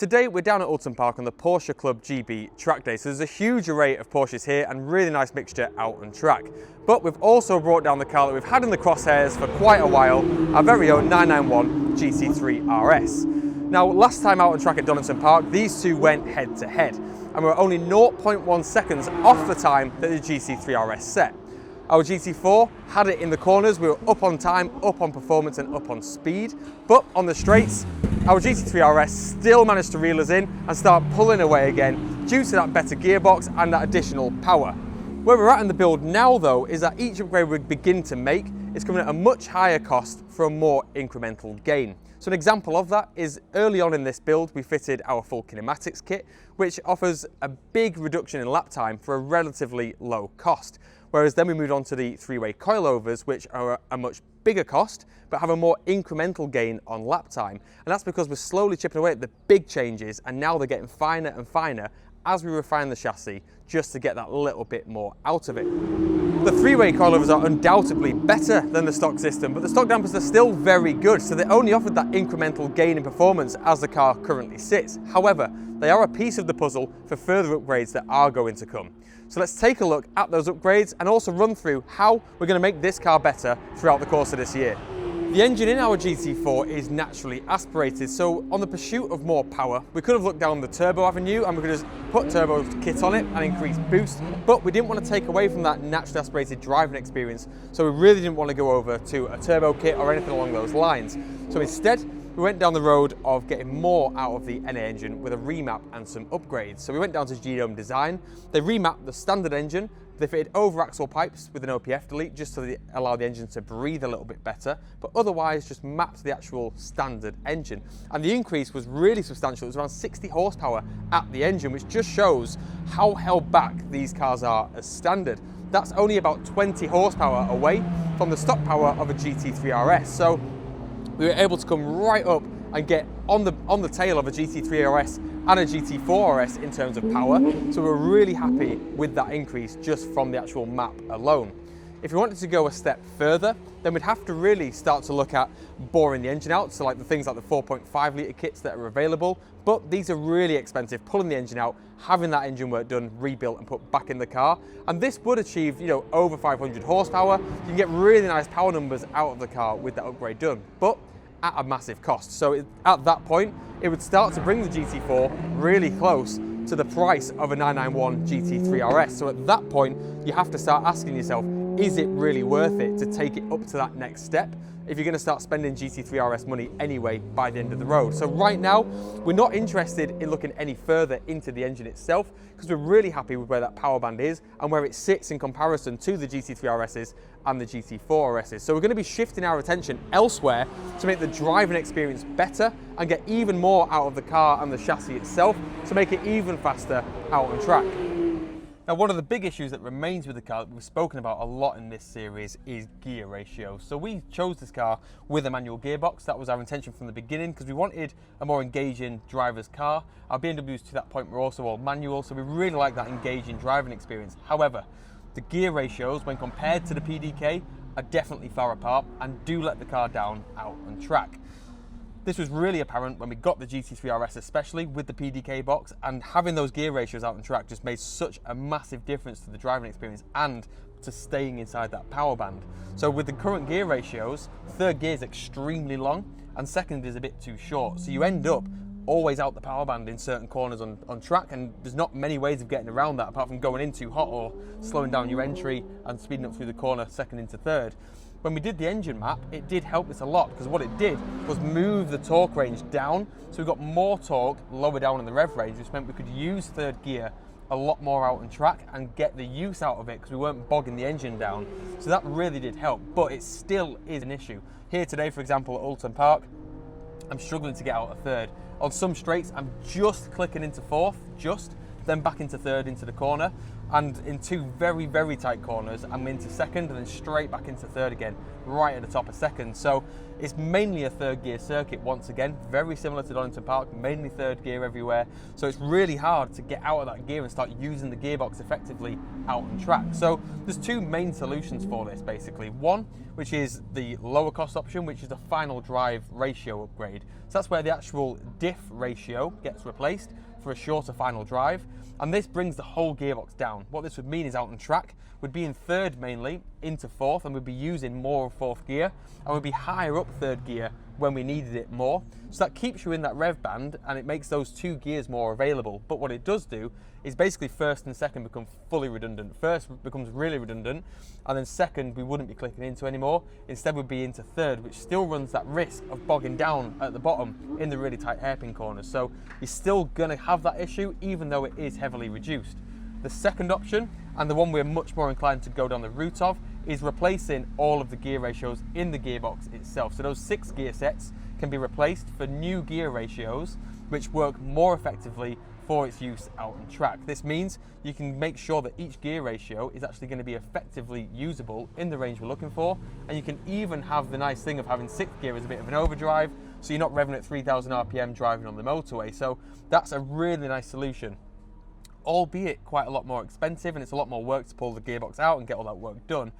Today we're down at Oulton Park on the Porsche Club GB track day, so there's a huge array of Porsches here and really nice mixture out on track. But we've also brought down the car that we've had in the crosshairs for quite a while, our very own 991 GT3 RS. Now last time out on track at Donington Park, these two went head to head and we were only 0.1 seconds off the time that the GT3 RS set. Our GT4 had it in the corners, we were up on time, up on performance and up on speed, but on the straights, our GT3 RS still managed to reel us in and start pulling away again due to that better gearbox and that additional power. Where we're at in the build now though is that each upgrade we begin to make is coming at a much higher cost for a more incremental gain. So an example of that is early on in this build we fitted our full kinematics kit, which offers a big reduction in lap time for a relatively low cost. Whereas then we moved on to the three-way coilovers, which are a much bigger cost, but have a more incremental gain on lap time. And that's because we're slowly chipping away at the big changes, and now they're getting finer and finer as we refine the chassis, just to get that little bit more out of it. The three-way coilovers are undoubtedly better than the stock system, but the stock dampers are still very good, so they only offered that incremental gain in performance as the car currently sits. However, they are a piece of the puzzle for further upgrades that are going to come. So let's take a look at those upgrades and also run through how we're going to make this car better throughout the course of this year. The engine in our GT4 is naturally aspirated, so on the pursuit of more power, we could have looked down the turbo avenue and we could just put turbo kit on it and increase boost, but we didn't want to take away from that naturally aspirated driving experience, so we really didn't want to go over to a turbo kit or anything along those lines. So instead, we went down the road of getting more out of the NA engine with a remap and some upgrades. So we went down to Genome Design, they remapped the standard engine, they fitted over-axle pipes with an OPF delete just to allow the engine to breathe a little bit better, but otherwise just mapped the actual standard engine. And the increase was really substantial. It was around 60 horsepower at the engine, which just shows how held back these cars are as standard. That's only about 20 horsepower away from the stock power of a GT3 RS. So we were able to come right up and get on the tail of a GT3 RS and a GT4 RS in terms of power. So we're really happy with that increase just from the actual map alone. If we wanted to go a step further, then we'd have to really start to look at boring the engine out, so like the things like the 4.5 litre kits that are available, but these are really expensive, pulling the engine out, having that engine work done, rebuilt and put back in the car. And this would achieve, over 500 horsepower. You can get really nice power numbers out of the car with that upgrade done, but at a massive cost. So at that point, it would start to bring the GT4 really close to the price of a 991 GT3 RS. So at that point, you have to start asking yourself, is it really worth it to take it up to that next step if you're going to start spending GT3 RS money anyway by the end of the road? So right now, we're not interested in looking any further into the engine itself because we're really happy with where that power band is and where it sits in comparison to the GT3 RSs and the GT4 RSs. So we're going to be shifting our attention elsewhere to make the driving experience better and get even more out of the car and the chassis itself to make it even faster out on track. Now, one of the big issues that remains with the car that we've spoken about a lot in this series is gear ratio. So we chose this car with a manual gearbox. That was our intention from the beginning because we wanted a more engaging driver's car. Our BMWs to that point were also all manual, so we really like that engaging driving experience. However, the gear ratios when compared to the PDK are definitely far apart and do let the car down out on track. This was really apparent when we got the GT3 RS, especially with the PDK box, and having those gear ratios out on track just made such a massive difference to the driving experience and to staying inside that power band. So with the current gear ratios, third gear is extremely long and second is a bit too short. So you end up always out the power band in certain corners on track, and there's not many ways of getting around that apart from going in too hot or slowing down your entry and speeding up through the corner second into third. When we did the engine map, it did help us a lot because what it did was move the torque range down, so we got more torque lower down in the rev range, which meant we could use third gear a lot more out on track and get the use out of it because we weren't bogging the engine down. So that really did help, but it still is an issue. Here today, for example, at Oulton Park, I'm struggling to get out of third. On some straights, I'm just clicking into fourth, then back into third into the corner, and in two very, very tight corners, I'm into second and then straight back into third again, right at the top of second. So it's mainly a third gear circuit once again, very similar to Donington Park, mainly third gear everywhere. So it's really hard to get out of that gear and start using the gearbox effectively out on track. So there's two main solutions for this basically. One, which is the lower cost option, which is the final drive ratio upgrade. So that's where the actual diff ratio gets replaced for a shorter final drive, and this brings the whole gearbox down. What this would mean is out on track, we'd be in third mainly, into fourth, and we'd be using more of fourth gear, and we'd be higher up third gear when we needed it more. So that keeps you in that rev band, and it makes those two gears more available. But what it does do is basically first and second become fully redundant. First becomes really redundant, and then second we wouldn't be clicking into anymore. Instead we'd be into third, which still runs that risk of bogging down at the bottom in the really tight hairpin corners. So you're still gonna have that issue even though it is heavily reduced. The second option, and the one we're much more inclined to go down the route of, is replacing all of the gear ratios in the gearbox itself. So those 6 gear sets can be replaced for new gear ratios which work more effectively for its use out on track. This means you can make sure that each gear ratio is actually going to be effectively usable in the range we're looking for, and you can even have the nice thing of having 6th gear as a bit of an overdrive, so you're not revving at 3,000 RPM driving on the motorway. So that's a really nice solution, albeit quite a lot more expensive, and it's a lot more work to pull the gearbox out and get all that work done.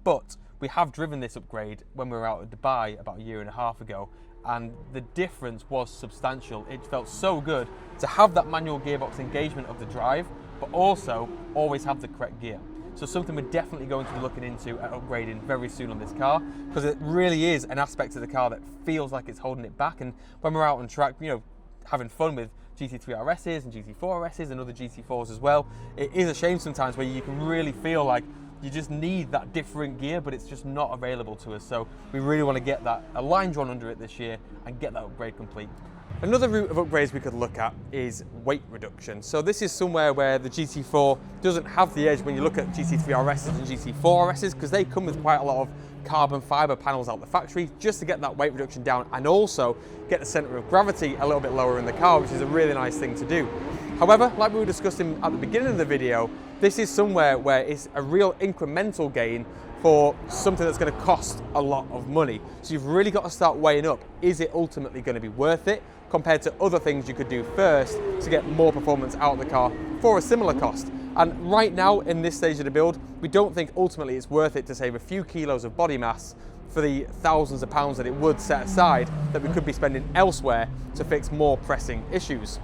But we have driven this upgrade when we were out at Dubai about a year and a half ago, and the difference was substantial. It felt so good to have that manual gearbox engagement of the drive, but also always have the correct gear. So something we're definitely going to be looking into at upgrading very soon on this car, because it really is an aspect of the car that feels like it's holding it back. And when we're out on track, you know, having fun with GT3 RSs and GT4 RSs and other GT4s as well, it is a shame sometimes where you can really feel like you just need that different gear, but it's just not available to us. So we really want to get that, a line drawn under it this year, and get that upgrade complete. Another route of upgrades we could look at is weight reduction. So this is somewhere where the GT4 doesn't have the edge when you look at GT3 RSs and GT4 RSs, because they come with quite a lot of carbon fiber panels out the factory just to get that weight reduction down, and also get the center of gravity a little bit lower in the car, which is a really nice thing to do. However, like we were discussing at the beginning of the video, this is somewhere where it's a real incremental gain for something that's going to cost a lot of money. So you've really got to start weighing up, is it ultimately going to be worth it compared to other things you could do first to get more performance out of the car for a similar cost. And right now in this stage of the build, we don't think ultimately it's worth it to save a few kilos of body mass for the thousands of pounds that it would set aside that we could be spending elsewhere to fix more pressing issues.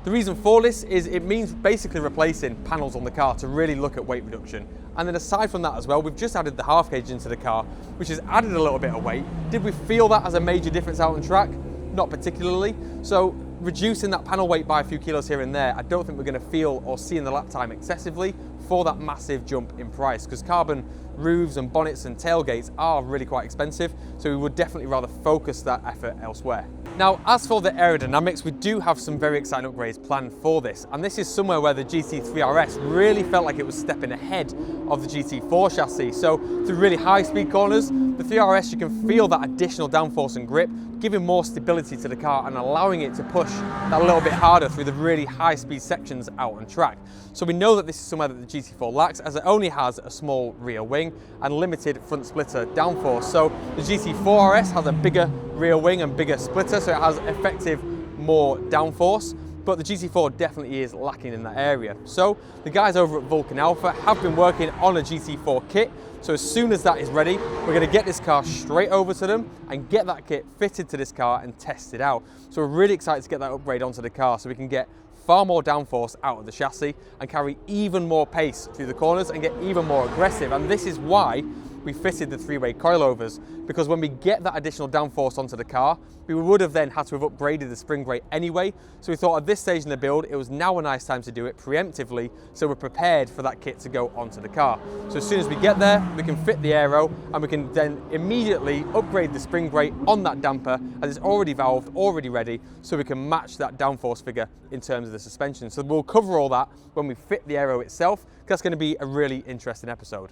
The reason for this is it means basically replacing panels on the car to really look at weight reduction. And then aside from that as well, we've just added the half cage into the car, which has added a little bit of weight. Did we feel that as a major difference out on track? Not particularly. So reducing that panel weight by a few kilos here and there, I don't think we're going to feel or see in the lap time excessively for that massive jump in price, because carbon roofs and bonnets and tailgates are really quite expensive, so we would definitely rather focus that effort elsewhere. Now, as for the aerodynamics, we do have some very exciting upgrades planned for this, and this is somewhere where the GT3 RS really felt like it was stepping ahead of the GT4 chassis. So through really high speed corners, the 3RS, you can feel that additional downforce and grip, giving more stability to the car and allowing it to push that little bit harder through the really high speed sections out on track. So we know that this is somewhere that the GT4 lacks, as it only has a small rear wing and limited front splitter downforce. So the GT4 RS has a bigger rear wing and bigger splitter, so it has effective more downforce, but the GT4 definitely is lacking in that area. So the guys over at Vulcan Alpha have been working on a GT4 kit, so as soon as that is ready, we're going to get this car straight over to them and get that kit fitted to this car and test it out. So we're really excited to get that upgrade onto the car so we can get far more downforce out of the chassis and carry even more pace through the corners and get even more aggressive. And this is why we fitted the 3-way coilovers, because when we get that additional downforce onto the car, we would have then had to have upgraded the spring brake anyway. So we thought at this stage in the build, it was now a nice time to do it preemptively, so we're prepared for that kit to go onto the car. So as soon as we get there, we can fit the aero and we can then immediately upgrade the spring brake on that damper as it's already valved, already ready, so we can match that downforce figure in terms of the suspension. So we'll cover all that when we fit the aero itself, because that's going to be a really interesting episode.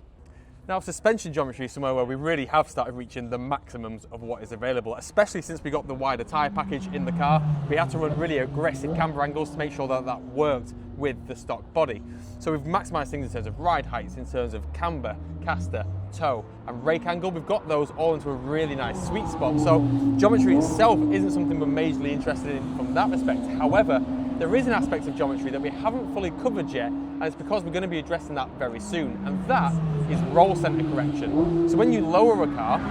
Now, suspension geometry is somewhere where we really have started reaching the maximums of what is available, especially since we got the wider tyre package in the car. We had to run really aggressive camber angles to make sure that that worked with the stock body. So we've maximised things in terms of ride heights, in terms of camber, caster, toe and rake angle. We've got those all into a really nice sweet spot. So geometry itself isn't something we're majorly interested in from that respect. However, there is an aspect of geometry that we haven't fully covered yet, and it's because we're going to be addressing that very soon, and that is roll centre correction. So when you lower a car,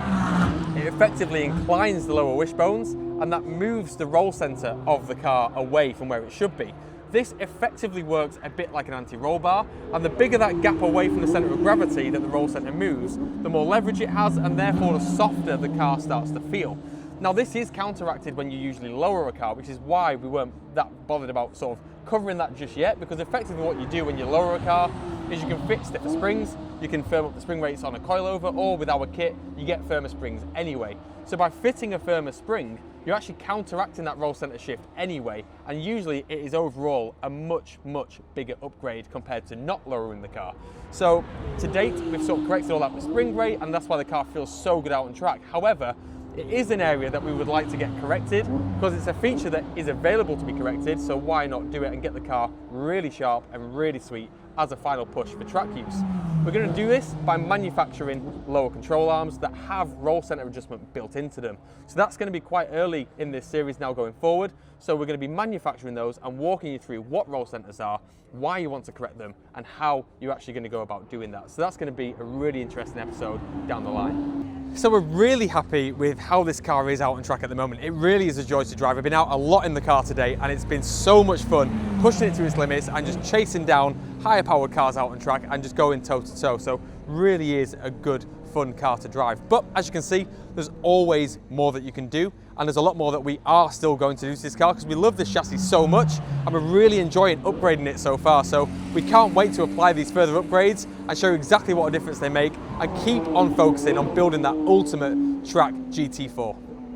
it effectively inclines the lower wishbones, and that moves the roll centre of the car away from where it should be. This effectively works a bit like an anti-roll bar, and the bigger that gap away from the centre of gravity that the roll centre moves, the more leverage it has, and therefore the softer the car starts to feel. Now, this is counteracted when you usually lower a car, which is why we weren't that bothered about sort of covering that just yet, because effectively what you do when you lower a car is you can fit stiffer springs, you can firm up the spring rates on a coilover, or with our kit, you get firmer springs anyway. So by fitting a firmer spring, you're actually counteracting that roll centre shift anyway, and usually it is overall a much, much bigger upgrade compared to not lowering the car. So to date, we've sort of corrected all that with spring rate, and that's why the car feels so good out on track. However, it is an area that we would like to get corrected because it's a feature that is available to be corrected, so why not do it and get the car really sharp and really sweet as a final push for track use. We're going to do this by manufacturing lower control arms that have roll centre adjustment built into them. So that's going to be quite early in this series now going forward, so we're going to be manufacturing those and walking you through what roll centres are, why you want to correct them, and how you're actually going to go about doing that. So that's going to be a really interesting episode down the line. So we're really happy with how this car is out on track at the moment. It really is a joy to drive. I've been out a lot in the car today, and it's been so much fun pushing it to its limits and just chasing down higher powered cars out on track and just going toe to toe. So really is a good, fun car to drive. But as you can see, there's always more that you can do, and there's a lot more that we are still going to do to this car because we love this chassis so much and we're really enjoying upgrading it so far. So we can't wait to apply these further upgrades and show you exactly what a difference they make and keep on focusing on building that ultimate track GT4.